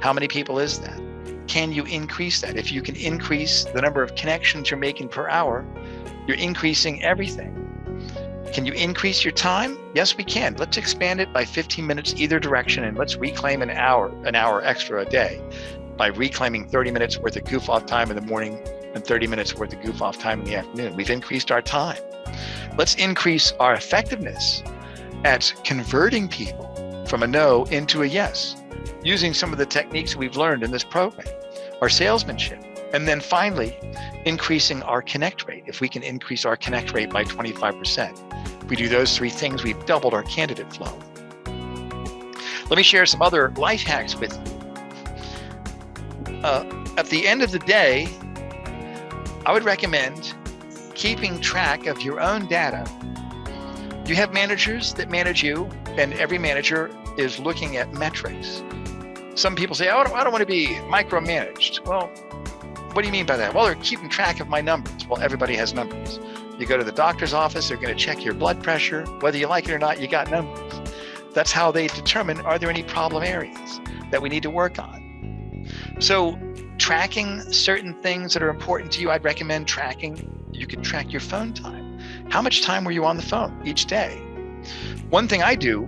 How many people is that? Can you increase that? If you can increase the number of connections you're making per hour, you're increasing everything. Can you increase your time? Yes, we can. Let's expand it by 15 minutes either direction, and let's reclaim an hour extra a day by reclaiming 30 minutes worth of goof off time in the morning and 30 minutes worth of goof off time in the afternoon. We've increased our time. Let's increase our effectiveness at converting people from a no into a yes, using some of the techniques we've learned in this program, our salesmanship. And then finally, increasing our connect rate. If we can increase our connect rate by 25%, if we do those three things, we've doubled our candidate flow. Let me share some other life hacks with you. At the end of the day, I would recommend keeping track of your own data. You have managers that manage you, and every manager is looking at metrics. Some people say, oh, I don't want to be micromanaged. Well, what do you mean by that? Well, they're keeping track of my numbers. Well, everybody has numbers. You go to the doctor's office, they're going to check your blood pressure. Whether you like it or not, you got numbers. That's how they determine, are there any problem areas that we need to work on? So tracking certain things that are important to you, I'd recommend tracking. You can track your phone time. How much time were you on the phone each day? One thing I do,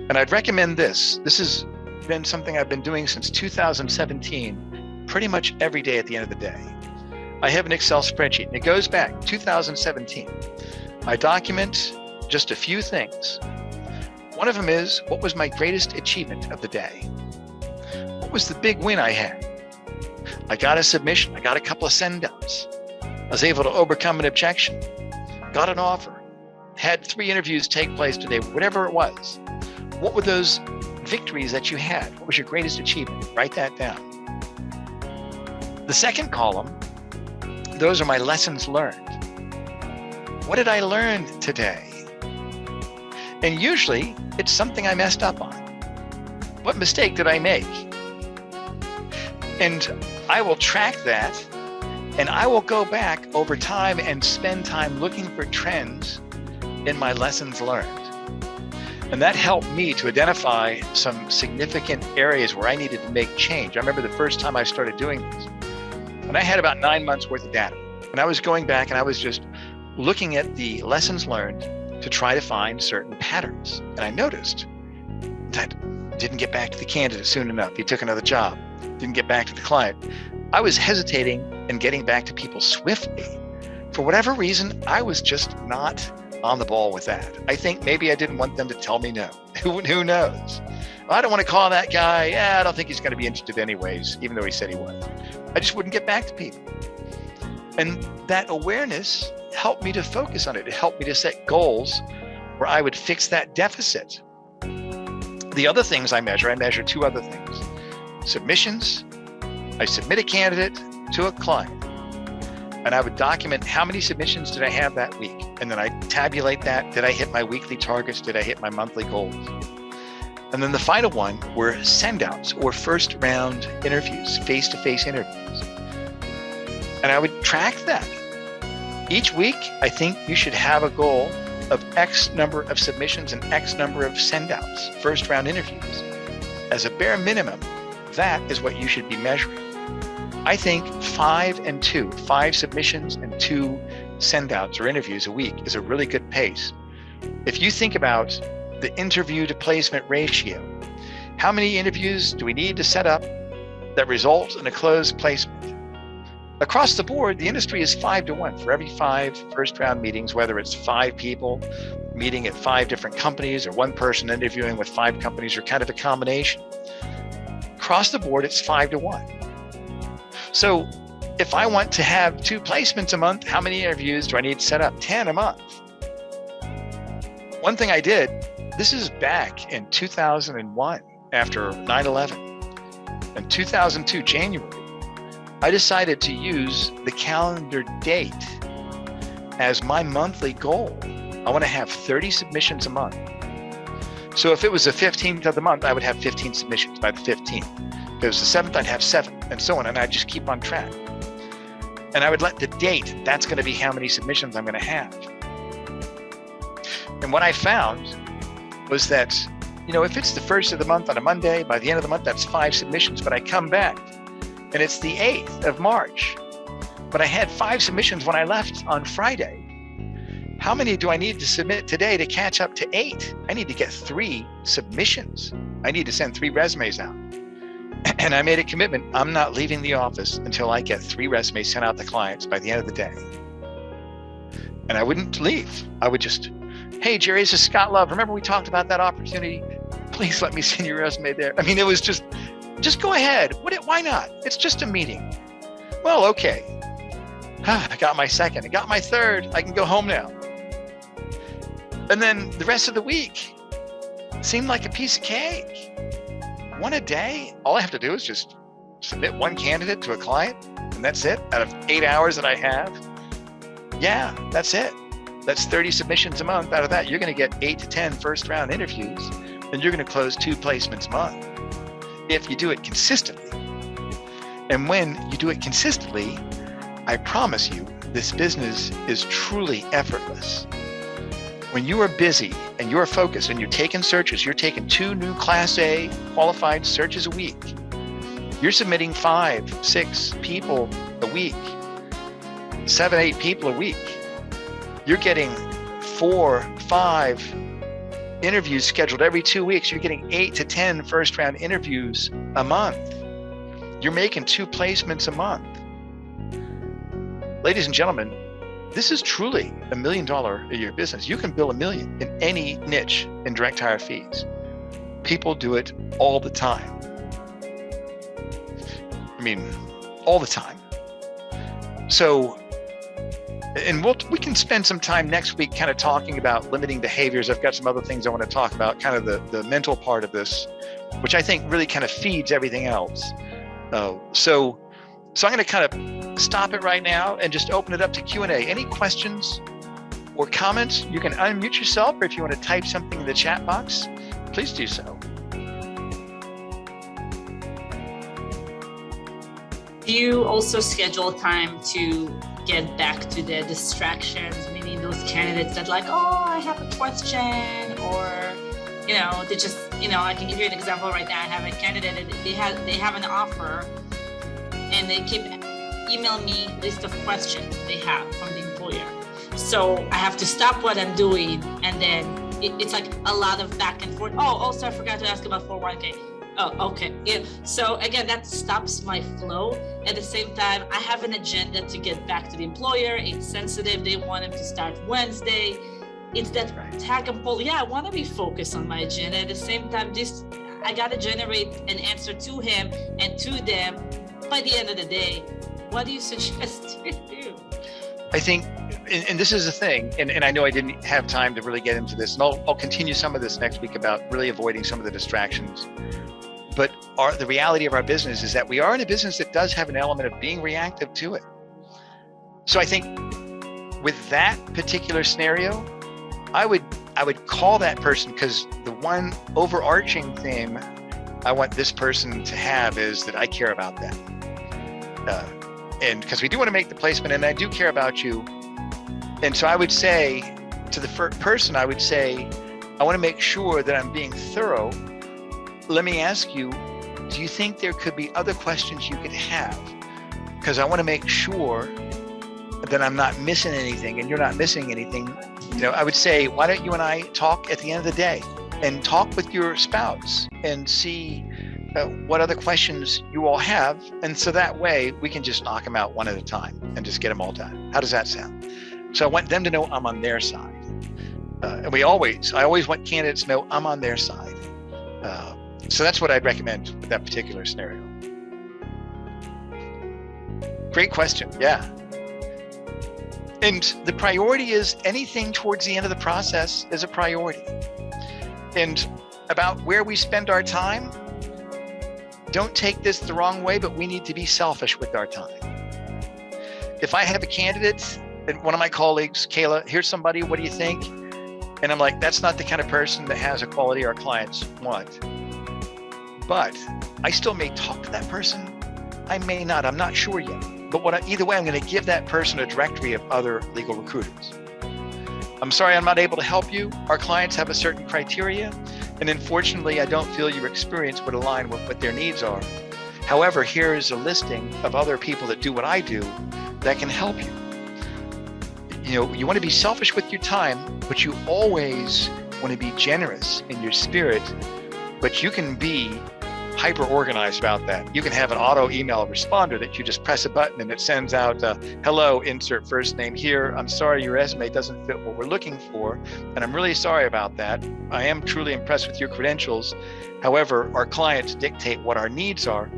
and I'd recommend this has been something I've been doing since 2017, pretty much every day at the end of the day. I have an Excel spreadsheet, and it goes back 2017. I document just a few things. One of them is, what was my greatest achievement of the day? What was the big win I had? I got a submission. I got a couple of send-outs. I was able to overcome an objection, got an offer, had 3 interviews take place today, whatever it was. What were those victories that you had? What was your greatest achievement? Write that down. The second column, those are my lessons learned. What did I learn today? And usually it's something I messed up on. What mistake did I make? And I will track that, and I will go back over time and spend time looking for trends in my lessons learned. And that helped me to identify some significant areas where I needed to make change. I remember the first time I started doing this, and I had about 9 months worth of data. And I was going back and I was just looking at the lessons learned to try to find certain patterns. And I noticed that I didn't get back to the candidate soon enough. He took another job, didn't get back to the client. I was hesitating and getting back to people swiftly. For whatever reason, I was just not on the ball with that. I think maybe I didn't want them to tell me no. Who knows? Well, I don't want to call that guy. Yeah, I don't think he's going to be interested anyways, even though he said he was. I just wouldn't get back to people. And that awareness helped me to focus on it. It helped me to set goals where I would fix that deficit. The other things I measure 2 other things. Submissions. I submit a candidate to a client, and I would document how many submissions did I have that week. And then I tabulate that. Did I hit my weekly targets? Did I hit my monthly goals? And then the final one were send-outs or first round interviews, face-to-face interviews. And I would track that. Each week, I think you should have a goal of X number of submissions and X number of send-outs, first round interviews. As a bare minimum, that is what you should be measuring. I think 5 and 2, 5 submissions and 2 send-outs or interviews a week is a really good pace. If you think about the interview to placement ratio, how many interviews do we need to set up that result in a closed placement? Across the board, the industry is 5 to 1 for every 5 first round meetings, whether it's 5 people meeting at 5 different companies or 1 person interviewing with 5 companies or kind of a combination. Across the board, it's 5 to 1. So if I want to have 2 placements a month, how many interviews do I need to set up? 10 a month. One thing I did, this is back in 2001 after 9/11. In 2002, January, I decided to use the calendar date as my monthly goal. I want to have 30 submissions a month. So if it was the 15th of the month, I would have 15 submissions by the 15th. If it was the 7th, I'd have 7, and so on, and I'd just keep on track. And I would let the date, that's going to be how many submissions I'm going to have. And what I found was that, if it's the 1st of the month on a Monday, by the end of the month, that's 5 submissions, but I come back and it's the 8th of March, but I had 5 submissions when I left on Friday. How many do I need to submit today to catch up to 8? I need to get 3 submissions. I need to send 3 resumes out. And I made a commitment. I'm not leaving the office until I get 3 resumes sent out to clients by the end of the day. And I wouldn't leave. I would just, hey, Jerry, this is Scott Love. Remember we talked about that opportunity? Please let me send your resume there. I mean, it was just go ahead. Why not? It's just a meeting. Well, okay. I got my 2nd. I got my 3rd. I can go home now. And then the rest of the week seemed like a piece of cake. 1 a day. All I have to do is just submit 1 candidate to a client, and that's it out of 8 hours that I have. Yeah, that's it. That's 30 submissions a month. Out of that, you're going to get 8 to 10 first-round interviews, and you're going to close 2 placements a month if you do it consistently. And when you do it consistently, I promise you, this business is truly effortless. When you are busy and you're focused and you're taking searches, you're taking 2 new Class A qualified searches a week. You're submitting 5, 6 people a week, 7, 8 people a week. You're getting 4, 5 interviews scheduled every 2 weeks. You're getting 8 to 10 first-round interviews a month. You're making 2 placements a month. Ladies and gentlemen, this is truly $1 million a year business. You can bill $1 million in any niche in direct hire fees. People do it all the time. I mean, all the time. So, and we can spend some time next week kind of talking about limiting behaviors. I've got some other things I want to talk about, kind of the mental part of this, which I think really kind of feeds everything else. So I'm going to kind of stop it right now and just open it up to Q&A. Any questions or comments? You can unmute yourself, or if you want to type something in the chat box, please do so. Do you also schedule time to get back to the distractions, meaning those candidates that I have a question, or, they just, I can give you an example right now. I have a candidate and they have an offer, and they keep emailing me list of questions they have from the employer. So I have to stop what I'm doing, and then it's like a lot of back and forth. Oh, also I forgot to ask about 401k. Oh, okay. Yeah. So again, that stops my flow. At the same time, I have an agenda to get back to the employer. It's sensitive. They want him to start Wednesday. It's that tag and pull. Yeah, I want to be focused on my agenda. At the same time, I got to generate an answer to him and to them by the end of the day. What do you suggest we do? I think, and this is the thing, and I know I didn't have time to really get into this, and I'll continue some of this next week about really avoiding some of the distractions. But the reality of our business is that we are in a business that does have an element of being reactive to it. So I think with that particular scenario, I would call that person, because the one overarching theme I want this person to have is that I care about them. And because we do want to make the placement, and I do care about you. And so I would say to the person, I would say, I want to make sure that I'm being thorough. Let me ask you, do you think there could be other questions you could have? Because I want to make sure that I'm not missing anything and you're not missing anything. I would say, why don't you and I talk at the end of the day and talk with your spouse and see what other questions you all have. And so that way we can just knock them out one at a time and just get them all done. How does that sound? So I want them to know I'm on their side. And I always want candidates to know I'm on their side. So that's what I'd recommend with that particular scenario. Great question. Yeah. And the priority is anything towards the end of the process is a priority. And about where we spend our time, don't take this the wrong way, but we need to be selfish with our time. If I have a candidate and one of my colleagues, Kayla, here's somebody, what do you think? And I'm like, that's not the kind of person that has a quality our clients want. But I still may talk to that person. I may not, I'm not sure yet. But either way, I'm going to give that person a directory of other legal recruiters. I'm sorry I'm not able to help you. Our clients have a certain criteria, and unfortunately, I don't feel your experience would align with what their needs are. However, here is a listing of other people that do what I do that can help you. You know, you want to be selfish with your time, but you always want to be generous in your spirit, but you can be hyper organized about that. You can have an auto email responder that you just press a button and it sends out, hello, insert first name here. I'm sorry your resume doesn't fit what we're looking for, and I'm really sorry about that. I am truly impressed with your credentials. However, our clients dictate what our needs are,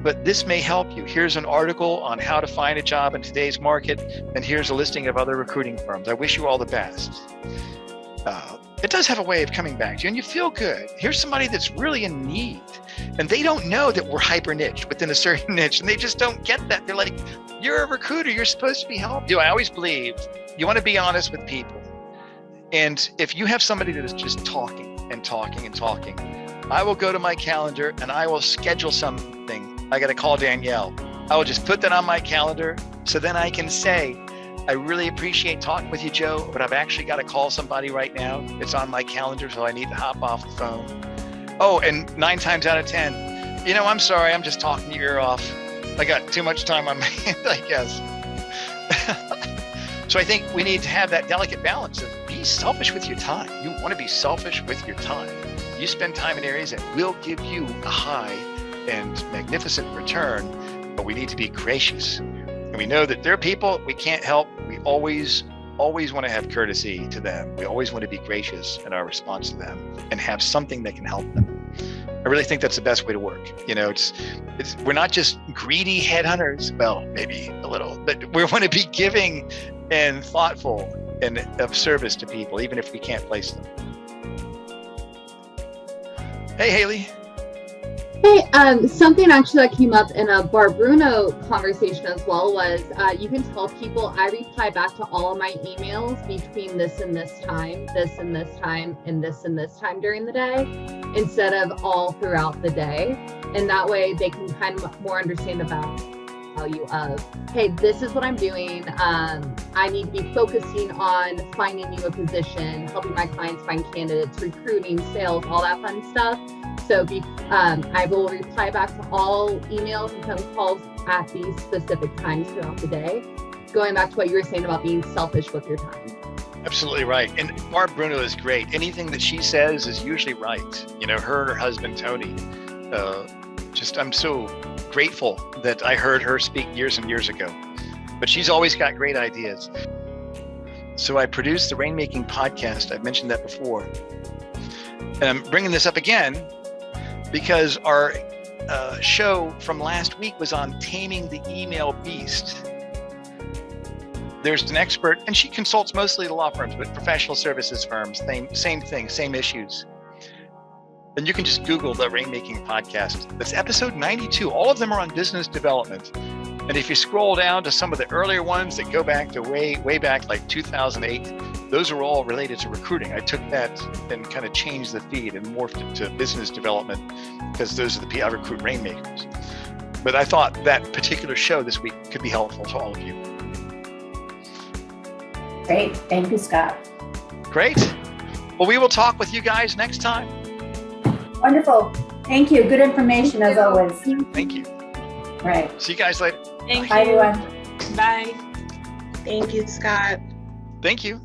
but this may help you. Here's an article on how to find a job in today's market, and here's a listing of other recruiting firms. I wish you all the best. It does have a way of coming back to you, and you feel good. Here's somebody that's really in need, and they don't know that we're hyper niched within a certain niche, and they just don't get that. They're like, you're a recruiter, you're supposed to be helping you. I always believe you want to be honest with people. And if you have somebody that is just talking and talking and talking, I will go to my calendar and I will schedule something. I got to call Danielle. I will just put that on my calendar so then I can say, I really appreciate talking with you, Joe, but I've actually got to call somebody right now. It's on my calendar, so I need to hop off the phone. Oh, and 9 times out of 10, you know, I'm sorry, I'm just talking your ear off. I got too much time on my hands, I guess. So I think we need to have that delicate balance of be selfish with your time. You want to be selfish with your time. You spend time in areas that will give you a high and magnificent return, but we need to be gracious. And we know that there are people we can't help. We always want to have courtesy to them. We always want to be gracious in our response to them and have something that can help them. I really think that's the best way to work. You know, we're not just greedy headhunters. Well, maybe a little, but we want to be giving and thoughtful and of service to people, even if we can't place them. Hey, Haley. Hey, something actually that came up in a Bar Bruno conversation as well was you can tell people I reply back to all of my emails between this and this time, this and this time, and this and this time during the day, instead of all throughout the day. And that way they can kind of more understand the value of, hey, this is what I'm doing. I need to be focusing on finding you a position, helping my clients find candidates, recruiting, sales, all that fun stuff. So I will reply back to all emails and phone calls at these specific times throughout the day. Going back to what you were saying about being selfish with your time. Absolutely right. And Barb Bruno is great. Anything that she says is usually right. You know, her and her husband, Tony, I'm so grateful that I heard her speak years and years ago. But she's always got great ideas. So I produced the Rainmaking podcast. I've mentioned that before. And I'm bringing this up again because our show from last week was on taming the email beast. There's an expert, and she consults mostly the law firms, but professional services firms, same thing, same issues. And you can just Google the Rainmaking podcast. That's episode 92. All of them are on business development. And if you scroll down to some of the earlier ones that go back to way back, like 2008, those are all related to recruiting. I took that and kind of changed the feed and morphed it to business development because those are the people I recruit rainmakers. But I thought that particular show this week could be helpful to all of you. Great. Thank you, Scott. Great. Well, we will talk with you guys next time. Wonderful. Thank you. Good information as always. Thank you. Right. See you guys later. Thank Bye, you. everyone. Bye. Thank you, Scott. Thank you.